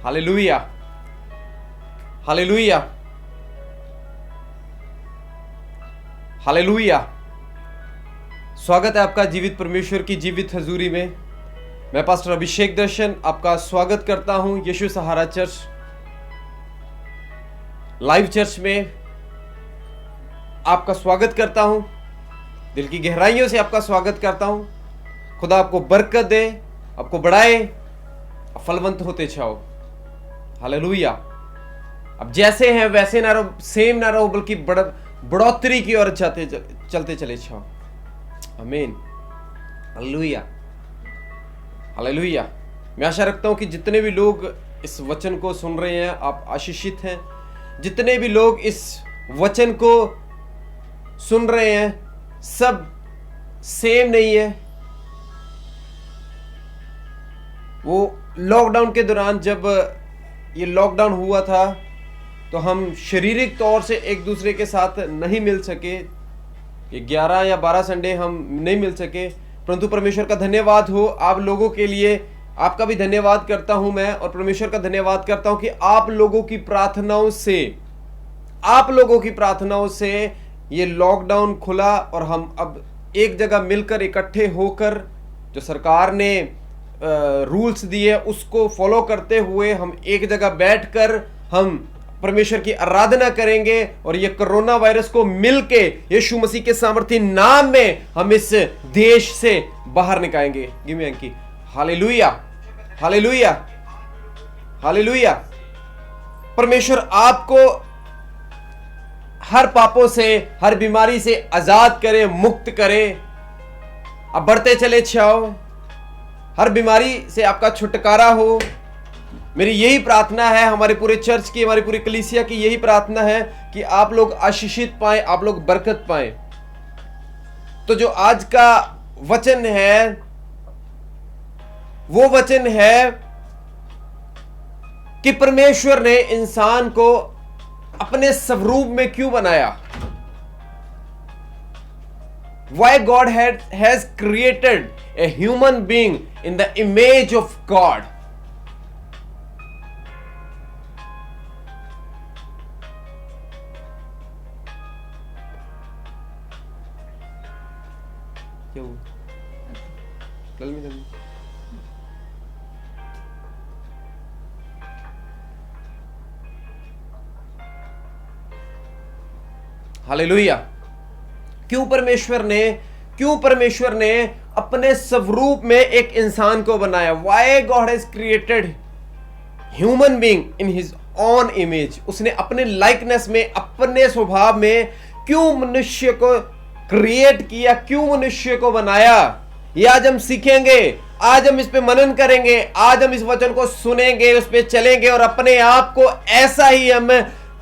Hallelujah, hallelujah, hallelujah. स्वागत है आपका जीवित परमेश्वर की जीवित हजूरी में। मैं पास्टर अभिषेक दर्शन आपका स्वागत करता हूं यीशु सहारा चर्च लाइव चर्च में। आपका स्वागत करता हूं, दिल की गहराइयों से आपका स्वागत करता हूं। खुदा आपको बरकत दे, आपको बढ़ाए, फलवंत होते जाओ। हालेलुया। अब जैसे हैं वैसे ना रहो, सेम ना रहो, बल्कि बढ़ोतरी की ओर चलते चले जाओ। आमीन। Hallelujah, hallelujah. मैं आशा रखता हूं कि जितने भी लोग इस वचन को सुन रहे हैं आप आशीषित हैं। जितने भी लोग इस वचन को सुन रहे हैं सब सेम नहीं है। वो लॉकडाउन के दौरान जब ये लॉकडाउन हुआ था तो हम शारीरिक तौर से एक दूसरे के साथ नहीं मिल सके। ये 11 या 12 संडे हम नहीं मिल सके, परंतु परमेश्वर का धन्यवाद हो आप लोगों के लिए। आपका भी धन्यवाद करता हूं मैं, और परमेश्वर का धन्यवाद करता हूं कि आप लोगों की प्रार्थनाओं से ये लॉकडाउन खुला और हम अब एक जगह मिलकर इकट्ठे होकर जो सरकार ने रूल्स दिए उसको फॉलो करते हुए हम एक जगह बैठकर हम परमेश्वर की आराधना करेंगे और ये कोरोना वायरस को मिलके यीशु मसीह के सामर्थी नाम में हम इस देश से बाहर निकालेंगे। गिव मी अंकी। Hallelujah, hallelujah, hallelujah. परमेश्वर आपको हर पापों से, हर बीमारी से आजाद करे, मुक्त करे। अब बढ़ते चले जाओ, हर बीमारी से आपका छुटकारा हो। मेरी यही प्रार्थना है, हमारे पूरे चर्च की, हमारी पूरी कलीसिया की यही प्रार्थना है कि आप लोग आशीषित पाएं, आप लोग बरकत पाएं। तो जो आज का वचन है वो वचन है कि परमेश्वर ने इंसान को अपने स्वरूप में क्यों बनाया। Why God has created a human being in the image of God. क्या हुआ? कल में हालेलुया। क्यों परमेश्वर ने अपने स्वरूप में एक इंसान को बनाया। Why God has created human being in his own image. उसने अपने लाइकनेस में, अपने स्वभाव में क्यों मनुष्य को क्रिएट किया, क्यों मनुष्य को बनाया, ये आज हम सीखेंगे। आज हम इस पे मनन करेंगे, आज हम इस वचन को सुनेंगे, उस पे चलेंगे और अपने आप को ऐसा ही हम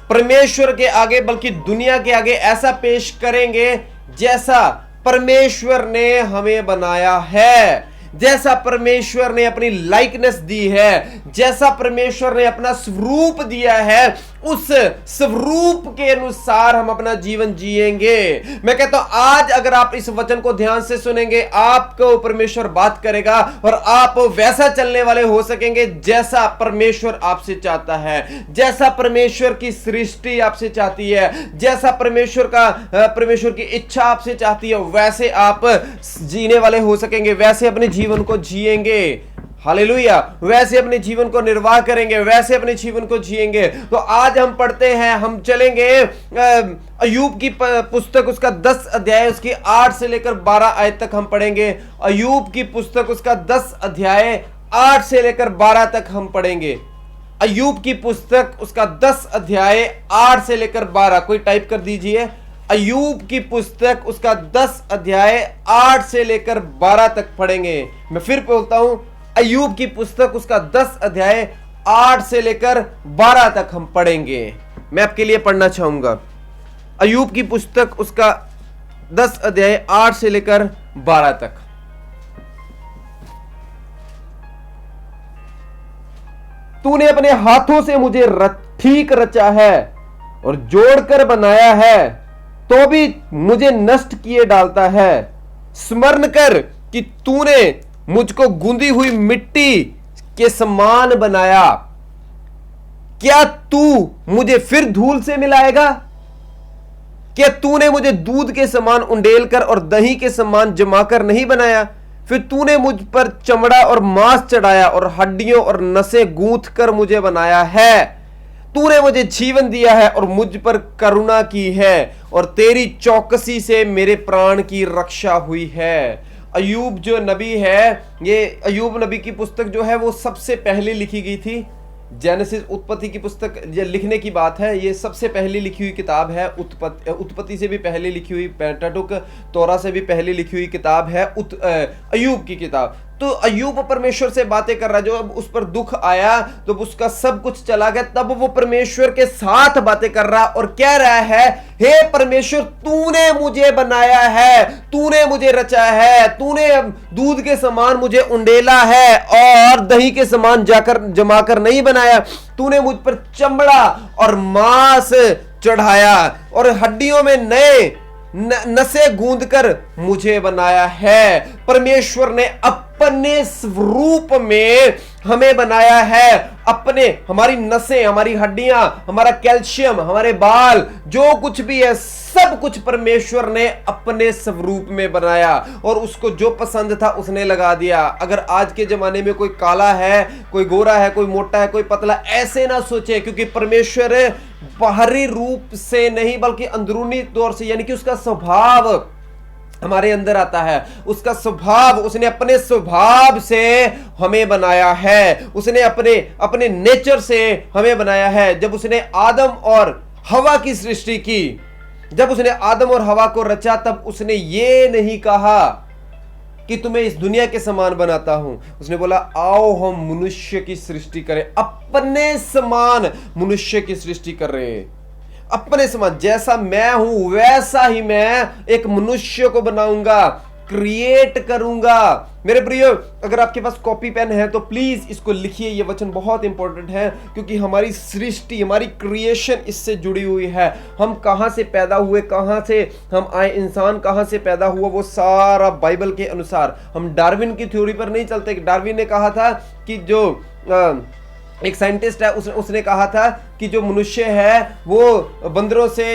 परमेश्वर के आगे, बल्कि दुनिया के आगे ऐसा पेश करेंगे जैसा परमेश्वर ने हमें बनाया है, जैसा परमेश्वर ने अपनी लाइकनेस दी है, जैसा परमेश्वर ने अपना स्वरूप दिया है, उस स्वरूप के अनुसार हम अपना जीवन जिएंगे। मैं कहता हूं आज अगर आप इस वचन को ध्यान से सुनेंगे, आपको परमेश्वर बात करेगा और आप वैसा चलने वाले हो सकेंगे जैसा परमेश्वर आपसे चाहता है, जैसा परमेश्वर की सृष्टि आपसे चाहती है, जैसा परमेश्वर की इच्छा आपसे चाहती है, वैसे आप जीने वाले हो सकेंगे, वैसे अपने जीवन को जिएंगे। हालेलुया। वैसे अपने जीवन को निर्वाह करेंगे, वैसे अपने जीवन को जिएंगे। तो आज हम पढ़ते हैं, हम चलेंगे अय्यूब की पुस्तक उसका 10 अध्याय उसकी 8 से लेकर 12 आयत तक हम पढ़ेंगे। अय्यूब की पुस्तक उसका 10 अध्याय 8 से लेकर 12 तक हम पढ़ेंगे। अय्यूब की पुस्तक उसका 10 अध्याय 8 से लेकर 12। कोई टाइप कर दीजिए, अय्यूब की पुस्तक उसका 10 अध्याय 8 से लेकर 12 तक पढ़ेंगे। मैं फिर बोलता हूं, अय्यूब की पुस्तक उसका 10 अध्याय 8 से लेकर 12 तक हम पढ़ेंगे। मैं आपके लिए पढ़ना चाहूंगा अय्यूब की पुस्तक उसका 10 अध्याय 8 से लेकर 12 तक। तूने अपने हाथों से मुझे ठीक रचा है और जोड़कर बनाया है, तो भी मुझे नष्ट किए डालता है। स्मरण कर कि तूने मुझको गूंदी हुई मिट्टी के समान बनाया क्या तू मुझे फिर धूल से मिलाएगा? क्या तूने मुझे दूध के समान उंडेल कर और दही के समान जमाकर नहीं बनाया? फिर तूने मुझ पर चमड़ा और मांस चढ़ाया और हड्डियों और नसें गूंथ कर मुझे बनाया है। तूने मुझे जीवन दिया है और मुझ पर करुणा की है, और तेरी चौकसी से मेरे प्राण की रक्षा हुई है। अय्यूब जो नबी है, ये अय्यूब नबी की पुस्तक जो है वो सबसे पहले लिखी गई थी। जेनेसिस उत्पत्ति की पुस्तक लिखने की बात है, ये सबसे पहले लिखी हुई किताब है। उत्पत्ति से भी पहले लिखी हुई, पेंटाटुक तोरा से भी पहले लिखी हुई किताब है अय्यूब की किताब। तो अय्यूब परमेश्वर से बातें कर रहा है। जो अब उस पर दुख आया, तो उसका सब कुछ चला गया, तब वो परमेश्वर के साथ बातें कर रहा और कह रहा है, हे परमेश्वर, तूने मुझे बनाया है, तूने मुझे रचा है, तूने दूध के समान मुझे उंडेला है और दही के समान जमाकर नहीं बनाया। तूने मुझ पर चमड़ा और मांस चढ़ाया और हड्डियों में नए नसे गूंद कर मुझे बनाया है। परमेश्वर ने अपने स्वरूप में हमें बनाया है। हमारी नसें, हमारी हड्डियां, हमारा कैल्शियम, हमारे बाल, जो कुछ भी है, सब कुछ परमेश्वर ने अपने स्वरूप में बनाया और उसको जो पसंद था उसने लगा दिया। अगर आज के जमाने में कोई काला है, कोई गोरा है, कोई मोटा है, कोई पतला, ऐसे ना सोचे, क्योंकि परमेश्वर बाहरी रूप से नहीं बल्कि अंदरूनी तौर से, यानी कि उसका स्वभाव हमारे अंदर आता है। उसका स्वभाव, उसने अपने स्वभाव से हमें बनाया है। उसने अपने नेचर से हमें बनाया है। जब उसने आदम और हवा की सृष्टि की, जब उसने आदम और हवा को रचा, तब उसने ये नहीं कहा कि तुम्हें इस दुनिया के समान बनाता हूं। उसने बोला, आओ हम मनुष्य की सृष्टि करें। अपने समान मनुष्य की सृष्टि कर रहे हैं। अपने समान, जैसा मैं हूं वैसा ही मैं एक मनुष्य को बनाऊंगा, क्रिएट करूंगा। मेरे प्रियो, अगर आपके पास कॉपी पेन है तो प्लीज इसको लिखिए। ये वचन बहुत इंपॉर्टेंट है, क्योंकि हमारी सृष्टि, हमारी क्रिएशन इससे जुड़ी हुई है। हम कहां से पैदा हुए, कहां से हम आए, इंसान कहां से पैदा हुआ, वो सारा बाइबल के अनुसार। हम डार्विन की थ्योरी पर नहीं चलते। डार्विन ने कहा था कि जो एक साइंटिस्ट है, उसने कहा था कि जो मनुष्य है वो बंदरों से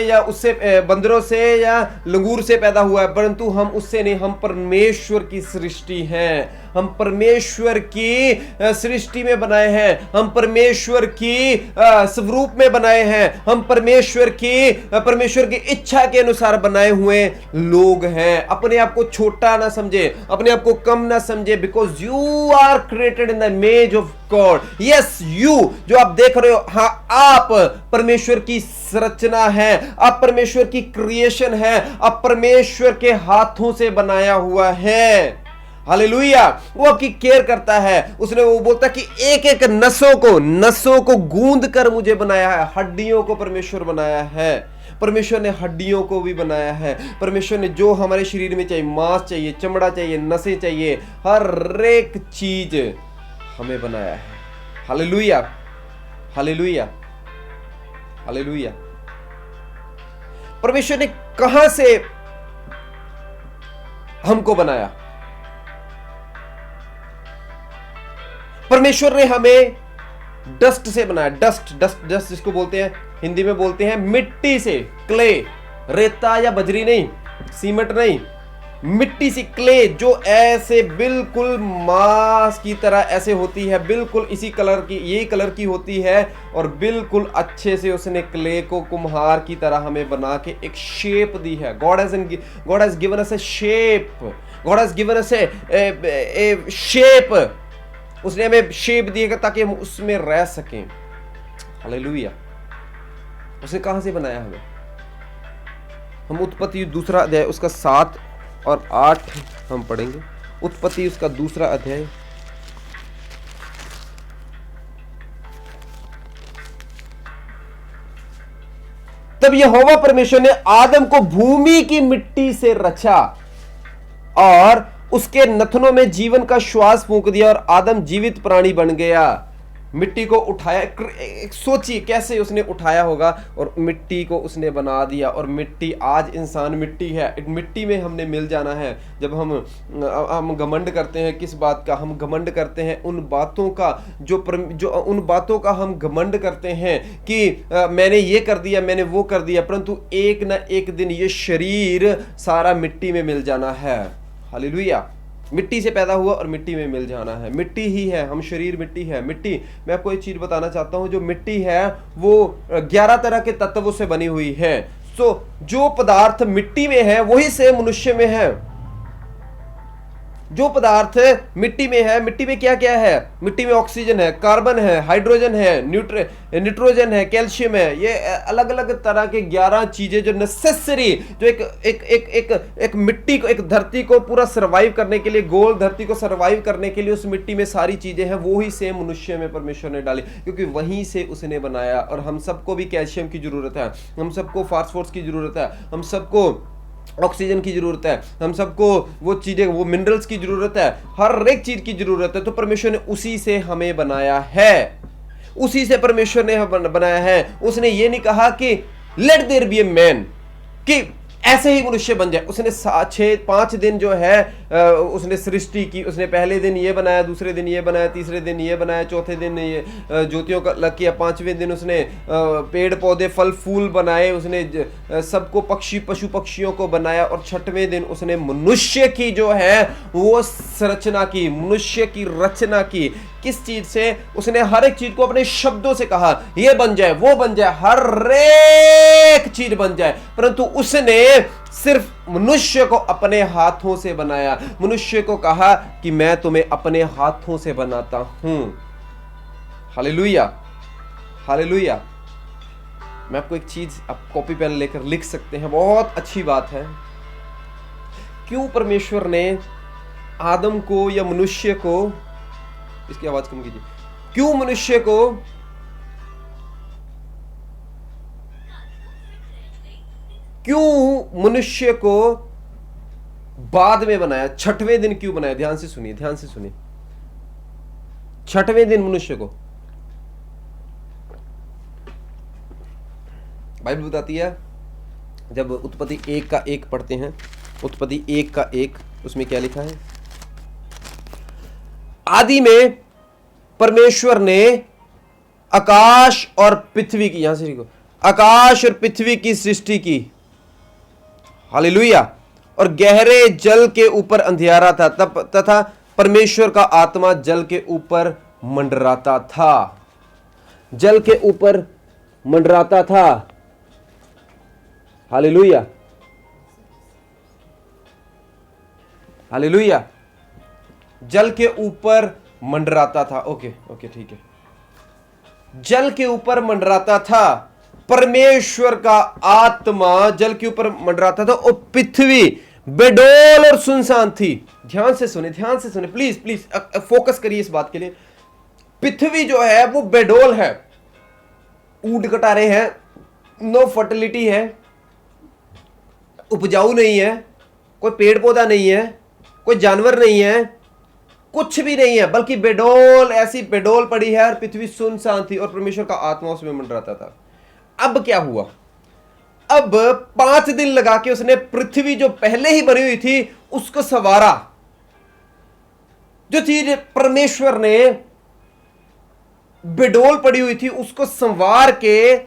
या लंगूर से पैदा हुआ है, परंतु हम उससे नहीं, हम परमेश्वर की सृष्टि हैं। हम परमेश्वर की सृष्टि में बनाए हैं। हम परमेश्वर की स्वरूप में बनाए हैं। हम परमेश्वर की इच्छा के अनुसार बनाए हुए लोग हैं। अपने आप को छोटा ना समझे, अपने आप को कम ना समझे, because you are created in the image of God. Yes, you जो आप देख रहे हो, हाँ, आप परमेश्वर की संरचना है, आप परमेश्वर की क्रिएशन है, आप परमेश्वर के हाथों से बनाया हुआ है। हालेलुया। वो आपकी केयर करता है। वो बोलता है कि एक एक नसों को गूंद कर मुझे बनाया है। हड्डियों को परमेश्वर बनाया है। परमेश्वर ने हड्डियों को भी बनाया है। परमेश्वर ने जो हमारे शरीर में चाहिए, मांस चाहिए, चमड़ा चाहिए, नसें चाहिए, हर एक चीज हमें बनाया है। Hallelujah, hallelujah, hallelujah. परमेश्वर ने कहां से हमको बनाया? परमेश्वर ने हमें डस्ट से बनाया। डस्ट जिसको बोलते हैं, हिंदी में बोलते हैं मिट्टी से, क्ले, रेता या बजरी नहीं, सीमेंट नहीं, मिट्टी से, क्ले, जो ऐसे बिल्कुल मांस की तरह ऐसे होती है, बिल्कुल इसी कलर की, यही कलर की होती है, और बिल्कुल अच्छे से उसने क्ले को कुम्हार की तरह हमें बना के एक शेप दी है। God has given us A shape. God has given us A shape. उसने हमें शेप दी है ताकि हम उसमें रह सकें। हालेलुया। उसने कहां से बनाया हमें? हम उत्पत्ति दूसरा अध्याय उसका 7 और 8 हम पढ़ेंगे। उत्पत्ति उसका दूसरा अध्याय, तब यहोवा परमेश्वर ने आदम को भूमि की मिट्टी से रचा और उसके नथनों में जीवन का श्वास फूंक दिया और आदम जीवित प्राणी बन गया। मिट्टी को उठाया, सोचिए कैसे उसने उठाया होगा और मिट्टी को उसने बना दिया। और मिट्टी, आज इंसान मिट्टी है, मिट्टी में हमने मिल जाना है। जब हम घमंड करते हैं, किस बात का हम घमंड करते हैं? उन बातों का जो उन बातों का हम घमंड करते हैं कि मैंने ये कर दिया, मैंने वो कर दिया, परंतु एक ना एक दिन ये शरीर सारा मिट्टी में मिल जाना है। हालेलुया। मिट्टी से पैदा हुआ और मिट्टी में मिल जाना है। मिट्टी ही है हम, शरीर मिट्टी है। मिट्टी, मैं आपको एक चीज बताना चाहता हूं, जो मिट्टी है वो 11 तरह के तत्वों से बनी हुई है। सो जो पदार्थ मिट्टी में है वही से मनुष्य में है। जो पदार्थ मिट्टी में है, मिट्टी में क्या क्या है? मिट्टी में ऑक्सीजन है, कार्बन है, हाइड्रोजन है, निट्रोजन है, कैल्शियम है। ये अलग अलग तरह के 11 चीजें जो नेसेसरी, जो एक मिट्टी को, एक धरती को पूरा सरवाइव करने के लिए, गोल धरती को सरवाइव करने के लिए उस मिट्टी में सारी चीजें हैं, वो ही सेम मनुष्य में परमेश्वर ने डाली, क्योंकि वहीं से उसने बनाया। और हम सबको भी कैल्शियम की जरूरत है, हम सबको फास्फोरस की जरूरत है, हम सबको ऑक्सीजन की जरूरत है, हम सबको वो चीजें, वो मिनरल्स की जरूरत है, हर एक चीज की जरूरत है। तो परमेश्वर ने उसी से हमें बनाया है, उसी से परमेश्वर ने बनाया है। उसने ये नहीं कहा कि let there be a man, कि ऐसे ही मनुष्य बन जाए। उसने 5 दिन जो है उसने सृष्टि की। उसने पहले दिन ये बनाया, दूसरे दिन ये बनाया, तीसरे दिन ये बनाया, चौथे दिन ये ज्योतियों का लग किया, 5वें दिन उसने पेड़ पौधे फल फूल बनाए, उसने सबको पशु पक्षियों को बनाया, और 6वें दिन उसने मनुष्य की जो है वो संरचना की, मनुष्य की रचना की। किस चीज से? उसने हर एक चीज को अपने शब्दों से कहा, ये बन जाए, वो बन जाए, हर एक चीज बन जाए। परंतु उसने सिर्फ मनुष्य को अपने हाथों से बनाया। मनुष्य को कहा कि मैं तुम्हें अपने हाथों से बनाता हूं। Hallelujah, hallelujah. मैं आपको एक चीज, आप कॉपी पेन लेकर लिख सकते हैं, बहुत अच्छी बात है। क्यों परमेश्वर ने आदम को या मनुष्य को, इसकी आवाज कम कीजिए, क्यों मनुष्य को बाद में बनाया? 6वें दिन क्यों बनाया? ध्यान से सुनिए, ध्यान से सुनिए। 6वें दिन मनुष्य को बाइबल बताती है, जब उत्पत्ति 1:1 पढ़ते हैं, उत्पत्ति 1:1, उसमें क्या लिखा है? आदि में परमेश्वर ने आकाश और पृथ्वी की, यहां से लिखो, आकाश और पृथ्वी की सृष्टि की। हालेलुया। और गहरे जल के ऊपर अंधियारा था, तथा परमेश्वर का आत्मा जल के ऊपर मंडराता था, जल के ऊपर मंडराता था। Hallelujah, hallelujah. जल के ऊपर मंडराता था। ओके, ठीक है। जल के ऊपर मंडराता था, परमेश्वर का आत्मा जल के ऊपर मंडराता था, और पृथ्वी बेडोल और सुनसान थी। ध्यान से सुने, ध्यान से सुने, प्लीज प्लीज फोकस करिए इस बात के लिए। पृथ्वी जो है वो बेडोल है, ऊंट कटारे हैं, नो फर्टिलिटी है, उपजाऊ नहीं है, कोई पेड़ पौधा नहीं है, कोई जानवर नहीं है, कुछ भी नहीं है, बल्कि बेडोल, ऐसी बेडोल पड़ी है, और पृथ्वी सुनसान थी, और परमेश्वर का आत्मा उसमें मंडराता था। अब क्या हुआ? अब 5 दिन लगा के उसने पृथ्वी जो पहले ही बनी हुई थी उसको संवारा। जो चीज परमेश्वर ने बेडोल पड़ी हुई थी उसको संवार के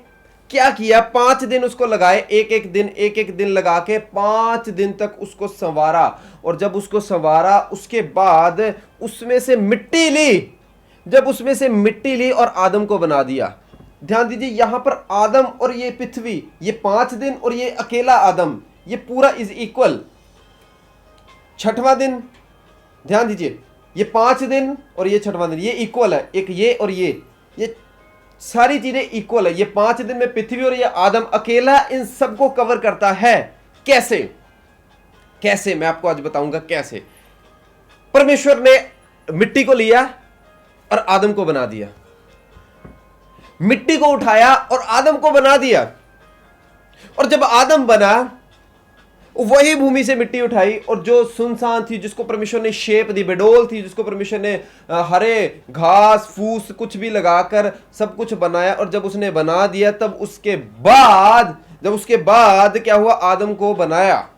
क्या किया? 5 दिन उसको लगाए, एक एक दिन लगा के 5 दिन तक उसको संवारा। और जब उसको संवारा उसके बाद उसमें से मिट्टी ली, जब उसमें से मिट्टी ली और आदम को बना दिया। ध्यान दीजिए, यहां पर आदम और ये पृथ्वी, ये 5 दिन और ये अकेला आदम, ये पूरा इज इक्वल। 6वां दिन, ध्यान दीजिए, ये 5 दिन और ये 6वां दिन, ये इक्वल है। एक ये और ये सारी चीजें इक्वल है। ये 5 दिन में पृथ्वी और ये आदम अकेला इन सबको कवर करता है। कैसे? कैसे मैं आपको आज बताऊंगा कैसे। परमेश्वर ने मिट्टी को लिया और आदम को बना दिया, मिट्टी को उठाया और आदम को बना दिया। और जब आदम बना वही भूमि से मिट्टी उठाई और जो सुनसान थी, जिसको परमेश्वर ने शेप दी, बेडोल थी, जिसको परमेश्वर ने हरे घास फूस कुछ भी लगाकर सब कुछ बनाया, और जब उसने बना दिया तब उसके बाद क्या हुआ, आदम को बनाया।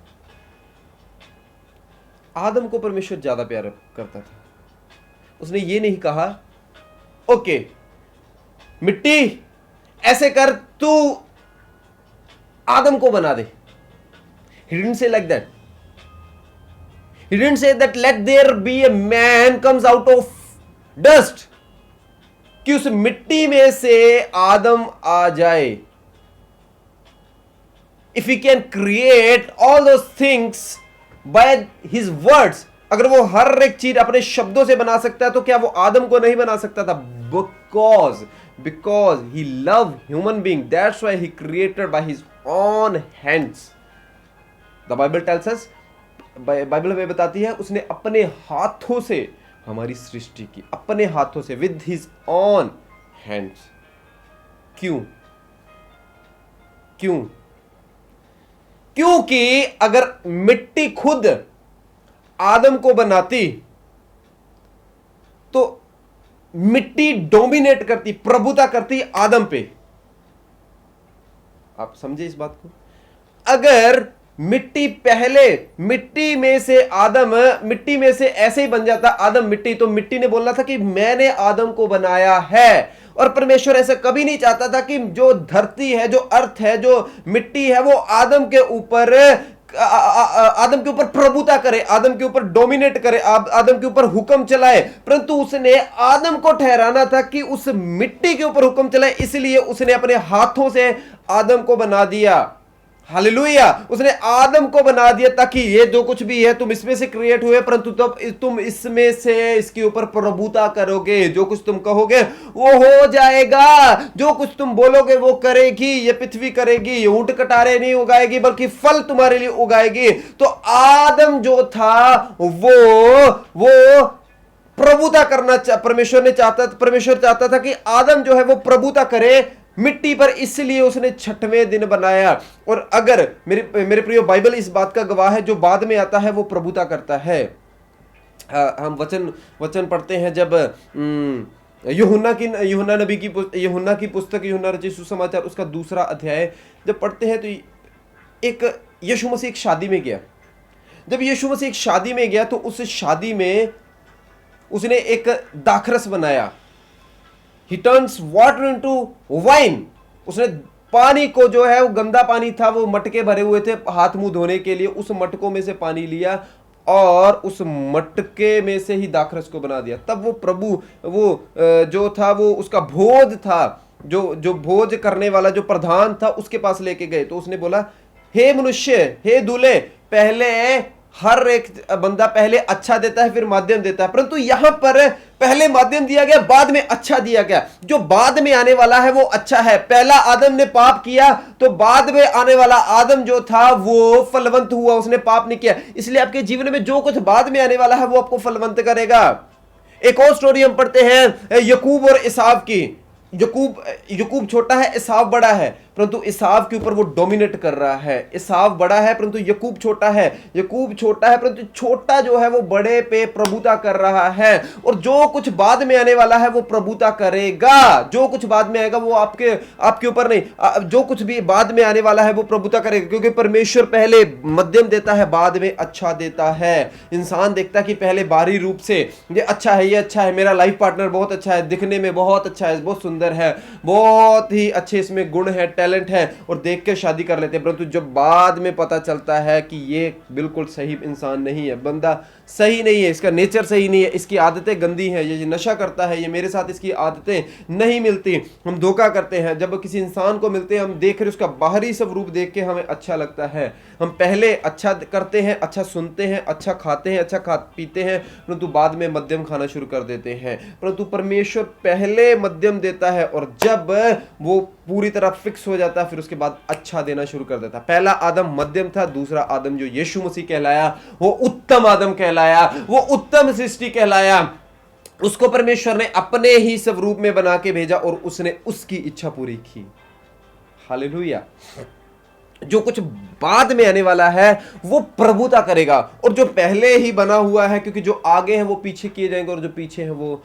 आदम को परमेश्वर ज्यादा प्यार करता था। उसने ये नहीं कहा ओके मिट्टी ऐसे कर, तू आदम को बना दे। He didn't say like that. He didn't say that let there be a man comes out of dust, कि उस मिट्टी में से आदम आ जाए। If he can create all those things by his words, अगर वो हर एक चीज अपने शब्दों से बना सकता है तो क्या वो आदम को नहीं बना सकता था? Because he loved human being, that's why he created by his own hands. The Bible tells us, Bible हमें बताती है उसने अपने हाथों से हमारी सृष्टि की, अपने हाथों से, with his own hands. क्यों? क्योंकि अगर मिट्टी खुद आदम को बनाती तो मिट्टी डोमिनेट करती, प्रभुता करती आदम पे। आप समझे इस बात को? अगर मिट्टी में से ऐसे ही बन जाता आदम मिट्टी, तो मिट्टी ने बोलना था कि मैंने आदम को बनाया है। और परमेश्वर ऐसा कभी नहीं चाहता था कि जो धरती है, जो अर्थ है, जो मिट्टी है, वो आदम के ऊपर प्रभुता करे, आदम के ऊपर डोमिनेट करे, आदम के ऊपर हुक्म चलाए। परंतु उसने आदम को ठहराना था कि उस मिट्टी के ऊपर हुक्म चलाए, इसलिए उसने अपने हाथों से आदम को बना दिया। हालेलुया! उसने आदम को बना दिया ताकि ये जो कुछ भी है तुम इसमें से क्रिएट हुए, परंतु तब तुम इसमें से इसके ऊपर प्रभुता करोगे। जो कुछ तुम कहोगे वो हो जाएगा, जो कुछ तुम बोलोगे वो करेगी। ये पृथ्वी करेगी, ऊंट कटारे नहीं उगाएगी बल्कि फल तुम्हारे लिए उगाएगी। तो आदम जो था वो प्रभुता करना परमेश्वर चाहता था कि आदम जो है वो प्रभुता करे मिट्टी पर, इसलिए उसने छठवें दिन बनाया। और अगर मेरे प्रिय, बाइबल इस बात का गवाह है, जो बाद में आता है वो प्रभुता करता है। हम वचन पढ़ते हैं जब यूहन्ना की पुस्तक, यूहन्ना रचित सुसमाचार, उसका 2 अध्याय जब पढ़ते हैं तो एक यीशु मसीह एक शादी में गया। जब यीशु मसीह एक शादी में गया तो उस शादी में उसने एक दाखरस बनाया। He turns water into wine. उसने पानी को, जो है वो गंदा पानी था, वो मटके भरे हुए थे हाथ मुंह धोने के लिए, उस मटकों में से पानी लिया और उस मटके में से ही दाखरस को बना दिया। तब वो जो था वो उसका भोज था, जो भोज करने वाला जो प्रधान था उसके पास लेके गए। तो उसने बोला, हे मनुष्य, हे दूल्हे, पहले हर एक बंदा पहले अच्छा देता है फिर माध्यम देता है, परंतु यहां पर पहले माध्यम दिया गया, बाद में अच्छा दिया गया। जो बाद में आने वाला है वो अच्छा है। पहला आदम ने पाप किया तो बाद में आने वाला आदम जो था वो फलवंत हुआ, उसने पाप नहीं किया। इसलिए आपके जीवन में जो कुछ बाद में आने वाला है वो आपको फलवंत करेगा। एक और स्टोरी हम पढ़ते हैं यकूब और इसाव की। यकूब छोटा है, इसाव बड़ा है, परंतु इसाव के ऊपर वो डोमिनेट कर रहा है। इसाव बड़ा है परंतु यकूब छोटा है। यकूब छोटा है परंतु छोटा जो है वो बड़े पे प्रभुता कर रहा है। और जो कुछ बाद में आने वाला है वो प्रभुता करेगा। जो कुछ बाद में आएगा वो आपके ऊपर नहीं, जो कुछ भी बाद में आने वाला है वो प्रभुता करेगा, क्योंकि परमेश्वर पहले मध्यम देता है, बाद में अच्छा देता है। इंसान देखता है कि पहले बाहरी रूप से ये अच्छा है, ये अच्छा है, मेरा लाइफ पार्टनर बहुत अच्छा है, दिखने में बहुत अच्छा है, बहुत सुंदर है, बहुत ही अच्छे इसमें गुण है, टैलेंट है, और देख के शादी कर लेते हैं। परंतु जब बाद में पता चलता है कि ये बिल्कुल सही इंसान नहीं है, बंदा सही नहीं है, इसका नेचर सही नहीं है, इसकी आदतें गंदी हैं, ये नशा करता है, ये मेरे साथ इसकी आदतें नहीं मिलती, हम धोखा करते हैं। जब किसी इंसान को मिलते हैं हम देख रहे उसका बाहरी सब रूप देख के हमें अच्छा लगता है, हम पहले अच्छा करते हैं, अच्छा सुनते हैं, अच्छा खाते हैं, अच्छा पीते हैं, परंतु बाद में मध्यम खाना शुरू कर देते हैं। परंतु परमेश्वर पहले मध्यम देता है और जब वो पूरी तरह फिक्स हो जाता है फिर उसके बाद अच्छा देना शुरू कर देता है। पहला आदम मध्यम था, दूसरा आदम जो यीशु मसीह कहलाया वो उत्तम आदम कहलाया, वो उत्तम सृष्टि कहलाया। उसको परमेश्वर ने अपने ही स्वरूप में बना के भेजा और उसने उसकी इच्छा पूरी की। हालेलुया। जो कुछ बाद में आने वाला है वो प्रभुता करेगा, और जो पहले ही बना हुआ है, क्योंकि जो आगे हैं वो पीछे किए जाएंगे और जो पीछे हैं वो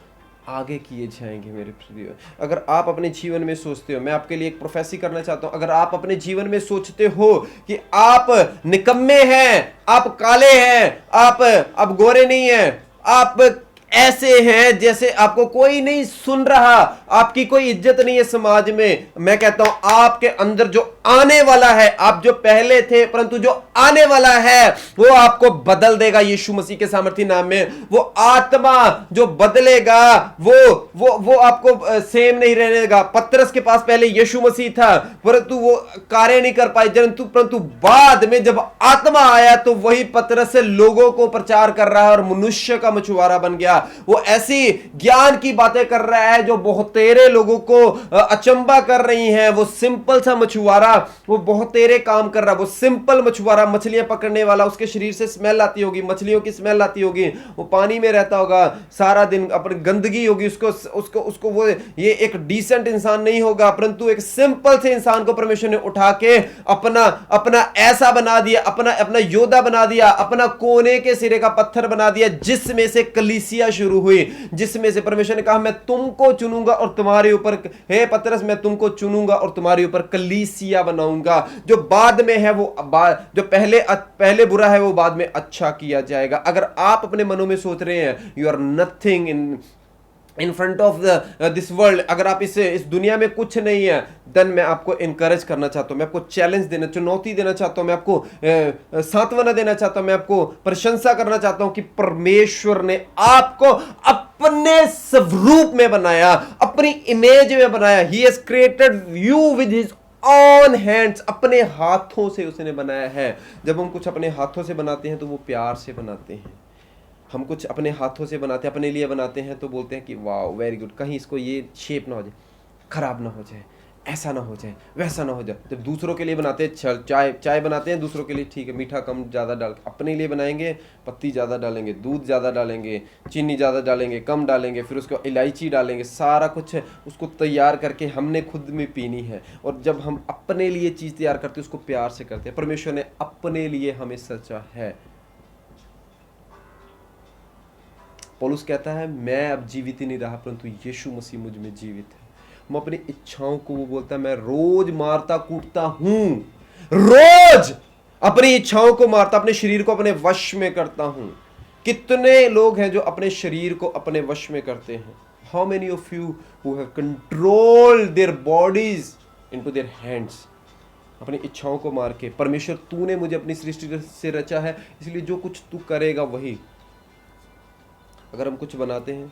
आगे किए जाएंगे। मेरे प्रिय, अगर आप अपने जीवन में सोचते हो, मैं आपके लिए एक प्रोफेसी करना चाहता हूं, अगर आप अपने जीवन में सोचते हो कि आप निकम्मे हैं, आप काले हैं, आप गोरे नहीं हैं, आप ऐसे हैं जैसे आपको कोई नहीं सुन रहा, आपकी कोई इज्जत नहीं है समाज में, मैं कहता हूं आपके अंदर जो आने वाला है, आप जो पहले थे परंतु जो आने वाला है वो आपको बदल देगा यीशु मसीह के सामर्थी नाम में। वो आत्मा जो बदलेगा वो आपको सेम नहीं रहने देगा। पतरस के पास पहले यीशु मसीह था परंतु वो कार्य नहीं कर पाए, परंतु बाद में जब आत्मा आया तो वही पतरस से लोगों को प्रचार कर रहा है और मनुष्य का मछुआरा बन गया। वो ऐसी ज्ञान की बातें कर रहा है जो बहुत तेरे लोगों को अचंबा कर रही हैं। वो सिंपल सा मछुआरा, वो बहुत तेरे काम कर रहा है, वो सिंपल मछुआरा, मछलियां पकड़ने वाला, उसके शरीर से स्मेल आती होगी, मछलियों की स्मेल आती होगी, वो पानी में रहता होगा सारा दिन, अपनी गंदगी होगी उसको वो ये एक डिसेंट इंसान नहीं होगा, परंतु एक सिंपल से इंसान को परमेश्वर ने उठा के अपना ऐसा बना दिया, अपना योद्धा बना दिया, अपना कोने के सिरे का पत्थर बना दिया, जिसमें से कलीसिया शुरू हुई, जिसमें से परमेश्वर ने कहा मैं तुमको चुनूंगा और तुम्हारे ऊपर, हे पतरस मैं तुमको चुनूंगा और तुम्हारे ऊपर कलीसिया बनाऊंगा। जो बाद में है वो जो पहले बुरा है वो बाद में अच्छा किया जाएगा। अगर आप अपने मनों में सोच रहे हैं you are nothing in front of this world, अगर आप इस दुनिया में कुछ नहीं है, देन मैं आपको इनकरेज करना चाहता हूं, मैं आपको चैलेंज देना, चुनौती देना चाहता हूं, मैं आपको सांत्वना देना चाहता हूं, मैं आपको प्रशंसा करना चाहता हूं कि परमेश्वर ने आपको अपने स्वरूप में बनाया, अपनी इमेज में बनाया। He has created you with his on hands, अपने हाथों से उसने बनाया है। जब हम कुछ अपने हाथों से बनाते हैं तो वो प्यार से बनाते हैं। हम कुछ अपने हाथों से बनाते हैं, अपने लिए बनाते हैं तो बोलते हैं कि वाह वेरी गुड, कहीं इसको ये शेप ना हो जाए, खराब ना हो जाए, ऐसा ना हो जाए, वैसा ना हो जाए। जब दूसरों के लिए बनाते हैं, चाय बनाते हैं दूसरों के लिए, ठीक है मीठा कम ज़्यादा डाल, अपने लिए बनाएंगे पत्ती ज़्यादा डालेंगे, दूध ज़्यादा डालेंगे, चीनी ज़्यादा डालेंगे, कम डालेंगे, फिर उसको इलायची डालेंगे, सारा कुछ उसको तैयार करके हमने खुद में पीनी है। और जब हम अपने लिए चीज़ तैयार करते हैं उसको प्यार से करते हैं। परमेश्वर ने अपने लिए हमें सचा है। पौलुस कहता है मैं अब जीवित ही नहीं रहा परंतु यीशु मसीह मुझ में जीवित है। हम अपनी इच्छाओं को, वो बोलता है मैं रोज मारता कूटता हूं, रोज अपनी इच्छाओं को मारता, अपने शरीर को अपने वश में करता हूं। कितने लोग हैं जो अपने शरीर को अपने वश में करते हैं? How many of you who have controlled their bodies into their hands? अपनी इच्छाओं को मार के, परमेश्वर तूने मुझे अपनी सृष्टि से रचा है इसलिए जो कुछ तू करेगा वही। अगर हम कुछ बनाते हैं,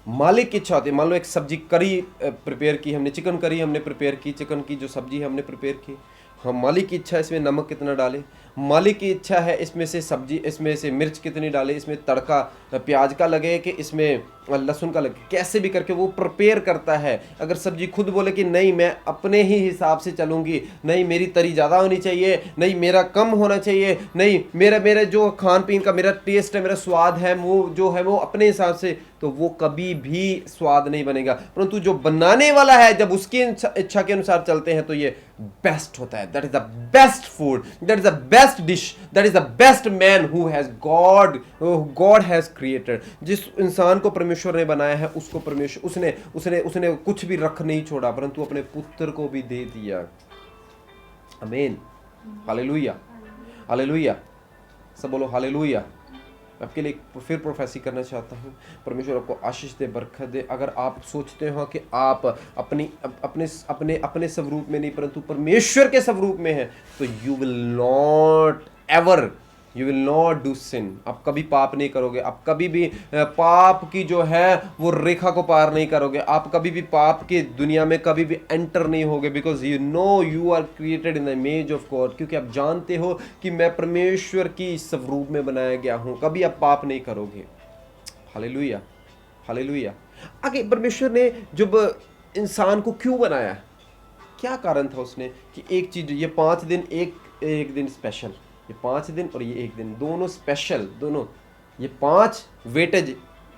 मालिक की इच्छा होती है, मान लो एक सब्जी करी प्रिपेयर की हमने, चिकन करी हमने प्रिपेयर की, चिकन की जो सब्जी हमने प्रिपेयर की, हम मालिक की इच्छा है इसमें नमक कितना डालें, मालिक की इच्छा है इसमें से सब्जी, इसमें से मिर्च कितनी डालें, इसमें तड़का प्याज का लगे कि इसमें लहसुन का लगे, कैसे भी करके वो प्रिपेयर करता है। अगर सब्जी खुद बोले कि नहीं मैं अपने ही हिसाब से चलूँगी, नहीं मेरी तरी ज़्यादा होनी चाहिए, नहीं मेरा कम होना चाहिए, नहीं मेरा जो खान पीन का मेरा टेस्ट है, मेरा स्वाद है, वो जो है वो अपने हिसाब से, तो वो कभी भी स्वाद नहीं बनेगा। परंतु जो बनाने वाला है जब उसकी इच्छा के अनुसार चलते हैं तो ये बेस्ट होता है। That is the best food, that is the best dish, that is the best man who has God has created. जिस इंसान को परमेश्वर ने बनाया है उसको परमेश्वर उसने कुछ भी रख नहीं छोड़ा परंतु अपने पुत्र को भी दे दिया। आमीन, हालेलुया, हालेलुया, सब बोलो हालेलुया। आपके लिए फिर प्रोफेसी करना चाहता हूँ, परमेश्वर आपको आशीष दे, बरकत दे। अगर आप सोचते हो कि आप अपने स्वरूप में नहीं परंतु परमेश्वर के स्वरूप में हैं तो यू विल नॉट डू सिन। आप कभी पाप नहीं करोगे, आप कभी भी पाप की जो है वो रेखा को पार नहीं करोगे, आप कभी भी पाप की दुनिया में कभी भी एंटर नहीं होगे, because you know you are created in the image of God. क्योंकि आप जानते हो कि मैं परमेश्वर की स्वरूप में बनाया गया हूँ, कभी आप पाप नहीं करोगे। Hallelujah, hallelujah. आगे परमेश्वर ने जब इंसान को क्यों बनाया, क्या कारण था उसने कि एक चीज, ये 5 दिन एक दिन स्पेशल, ये 5 दिन और ये एक दिन दोनों स्पेशल, दोनों ये 5 वेटेज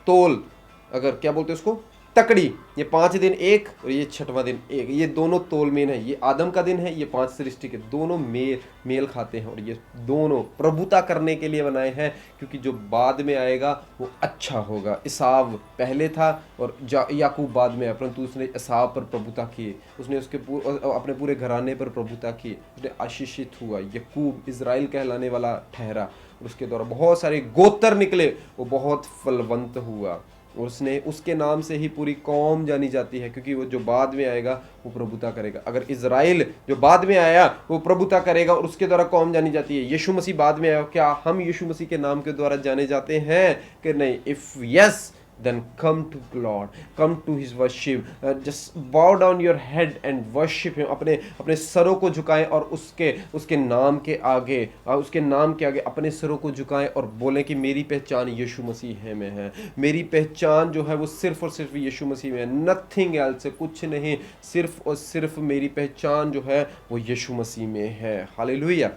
तोल, अगर क्या बोलते हैं उसको तकड़ी, ये 5 दिन एक और ये 6वां दिन एक, ये दोनों तोलमेल है। ये आदम का दिन है, ये 5 सृष्टि के, दोनों मेल खाते हैं और ये दोनों प्रभुता करने के लिए बनाए हैं, क्योंकि जो बाद में आएगा वो अच्छा होगा। इसाव पहले था और याकूब बाद में आया, परंतु उसने इसाव पर प्रभुता किए, उसने उसके अपने पूरे घराने पर प्रभुता किए, उसने आशीषित हुआ। याकूब इज़राइल कहलाने वाला ठहरा और उसके द्वारा बहुत सारे गोत्र निकले, वो बहुत फलवंत हुआ और उसने उसके नाम से ही पूरी कौम जानी जाती है, क्योंकि वो जो बाद में आएगा वो प्रभुता करेगा। अगर इज़राइल जो बाद में आया वो प्रभुता करेगा और उसके द्वारा कौम जानी जाती है। यीशु मसीह बाद में आया, क्या हम यीशु मसीह के नाम के द्वारा जाने जाते हैं कि नहीं? If yes, then come to God, come to his worship, just bow down your head and worship him। अपने सरों को झुकाएं और उसके नाम के आगे, उसके नाम के आगे अपने सरों को झुकाएं और बोलें कि मेरी पहचान यीशु मसीह में है, मेरी पहचान जो है वो सिर्फ और सिर्फ यीशु मसीह में है, नथिंग एल्स, कुछ नहीं, सिर्फ और सिर्फ मेरी पहचान जो है वो यीशु मसीह में है। हालेलुया।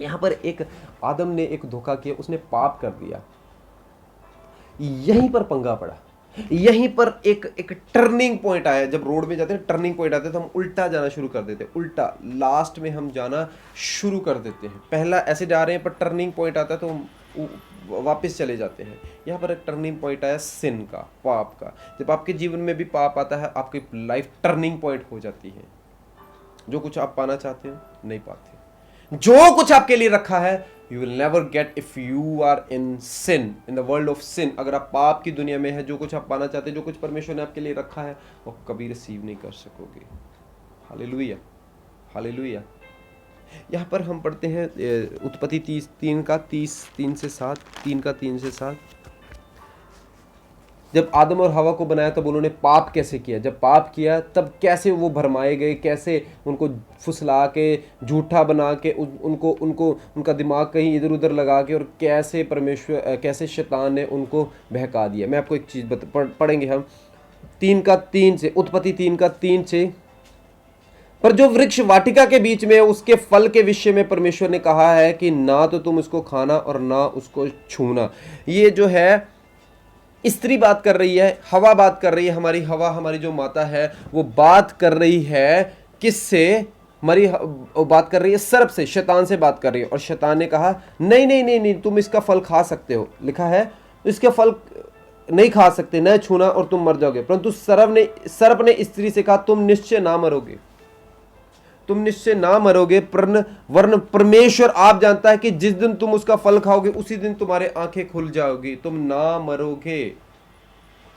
यहाँ पर एक आदम ने एक धोखा किया, उसने पाप कर दिया, यहीं पर पंगा पड़ा, यहीं पर एक टर्निंग पॉइंट आया। जब रोड में जाते हैं टर्निंग पॉइंट आते हैं तो हम उल्टा जाना शुरू कर देते हैं, उल्टा लास्ट में हम जाना शुरू कर देते हैं। पहला ऐसे जा रहे हैं पर टर्निंग पॉइंट आता है तो हम वापस चले जाते हैं। यहाँ पर एक टर्निंग पॉइंट आया सिन का, पाप का। जब आपके जीवन में भी पाप आता है, आपकी लाइफ टर्निंग पॉइंट हो जाती है। जो कुछ आप पाना चाहते हो नहीं पाते, जो कुछ आपके लिए रखा है you will never get if you are in sin, in the world of sin। अगर आप पाप की दुनिया में है, जो कुछ आप पाना चाहते हैं, जो कुछ परमेश्वर ने आपके लिए रखा है, वो कभी रिसीव नहीं कर सकोगे। Hallelujah, hallelujah. यहाँ पर हम पढ़ते हैं उत्पत्ति 3 का 3 से 7। जब आदम और हवा को बनाया तब उन्होंने पाप कैसे किया, जब पाप किया तब कैसे वो भरमाए गए, कैसे उनको फुसला के झूठा बना के उनको उनका दिमाग कहीं इधर उधर लगा के, और कैसे शैतान ने उनको बहका दिया। मैं आपको एक चीज़ पढ़ेंगे हम 3:3 से, उत्पत्ति 3:3 से। पर जो वृक्ष वाटिका के बीच में उसके फल के विषय में परमेश्वर ने कहा है कि ना तो तुम उसको खाना और ना उसको छूना। ये जो है स्त्री बात कर रही है, हवा बात कर रही है, हमारी जो माता है वो बात कर रही है किससे? बात कर रही है सर्प से, शैतान से बात कर रही है। और शैतान ने कहा नहीं नहीं नहीं नहीं, तुम इसका फल खा सकते हो, लिखा है इसका फल नहीं खा सकते, न छूना और तुम मर जाओगे। परंतु सर्प ने स्त्री से कहा तुम निश्चय ना मरोगे, तुम निश्चय ना मरोगे, वरन परमेश्वर आप जानता है कि जिस दिन तुम उसका फल खाओगे उसी दिन तुम्हारे आंखें खुल जाओगी, तुम ना मरोगे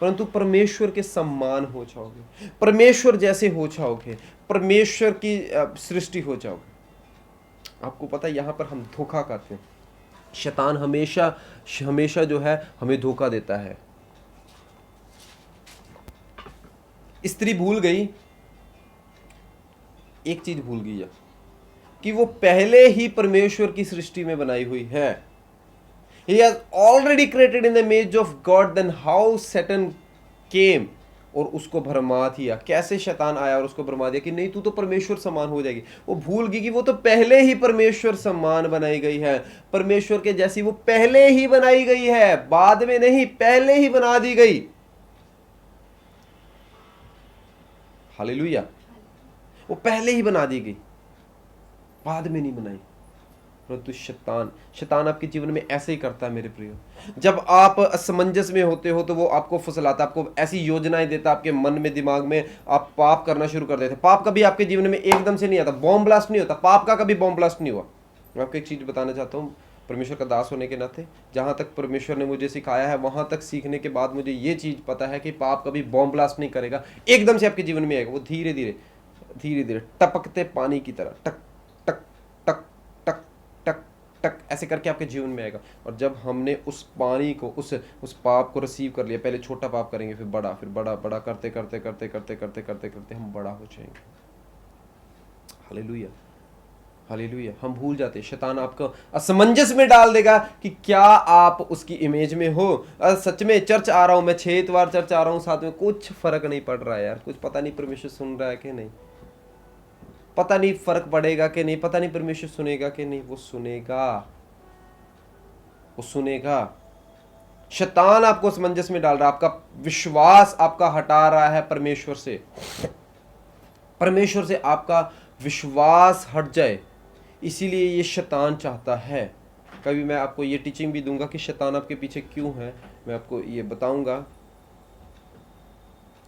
परंतु परमेश्वर के सम्मान हो जाओगे, परमेश्वर जैसे हो जाओगे, परमेश्वर की सृष्टि हो जाओगे। आपको पता है यहाँ पर हम धोखा खाते हैं। शैतान हमेशा जो है हमें धोखा देता है। स्त्री भूल गई, एक चीज भूल गई है कि वो पहले ही परमेश्वर की सृष्टि में बनाई हुई है। He has already created in the image of God, then how Satan came और उसको भरमा दिया। कैसे शैतान आया और उसको भरमा दिया कि नहीं तू तो परमेश्वर समान हो जाएगी। वो भूल गई कि वो तो पहले ही परमेश्वर समान बनाई गई है, परमेश्वर के जैसी वो पहले ही बनाई गई है, बाद में नहीं, पहले ही बना दी गई। हालेलुया। वो पहले ही बना दी गई, बाद में नहीं बनाई। परंतु शैतान आपके जीवन में ऐसे ही करता है मेरे प्रियो। जब आप असमंजस में होते हो तो वो आपको फुसलाता, आपको ऐसी योजनाएं देता, आपके मन में दिमाग में आप पाप करना शुरू कर देते। पाप कभी आपके जीवन में एकदम से नहीं आता, बॉम्ब ब्लास्ट नहीं होता, पाप का कभी बॉम्ब ब्लास्ट नहीं हुआ। मैं आपको एक चीज बताना चाहता हूँ, परमेश्वर का दास होने के नाते जहाँ तक परमेश्वर ने मुझे सिखाया है वहाँ तक सीखने के बाद मुझे ये चीज़ पता है कि पाप कभी बॉम्ब ब्लास्ट नहीं करेगा, एकदम से आपके जीवन में आएगा। वो धीरे धीरे टपकते पानी की तरह टक टक टक टक टक टक ऐसे करके आपके जीवन में आएगा। और जब हमने उस पानी को, उस पाप को रिसीव कर लिया, पहले छोटा पाप करेंगे, फिर बड़ा, फिर बड़ा, बड़ा करते करते करते करते करते करते करते हम बड़ा हो जाएंगे। Hallelujah, hallelujah. हम भूल जाते, शैतान आपको असमंजस में डाल देगा कि क्या आप उसकी इमेज में हो। सच में चर्च आ रहा हूं मैं, 6 इतवार चर्च आ रहा हूं, साथ में कुछ फर्क नहीं पड़ रहा है यार, कुछ पता नहीं परमेश्वर सुन रहा है कि नहीं, पता नहीं फर्क पड़ेगा कि नहीं, पता नहीं परमेश्वर सुनेगा कि नहीं। वो सुनेगा, वो सुनेगा। शैतान आपको असमंजस में डाल रहा है, आपका विश्वास आपका हटा रहा है परमेश्वर से, परमेश्वर से आपका विश्वास हट जाए। इसीलिए ये शैतान चाहता है। कभी मैं आपको ये टीचिंग भी दूंगा कि शैतान आपके पीछे क्यों है, मैं आपको ये बताऊंगा।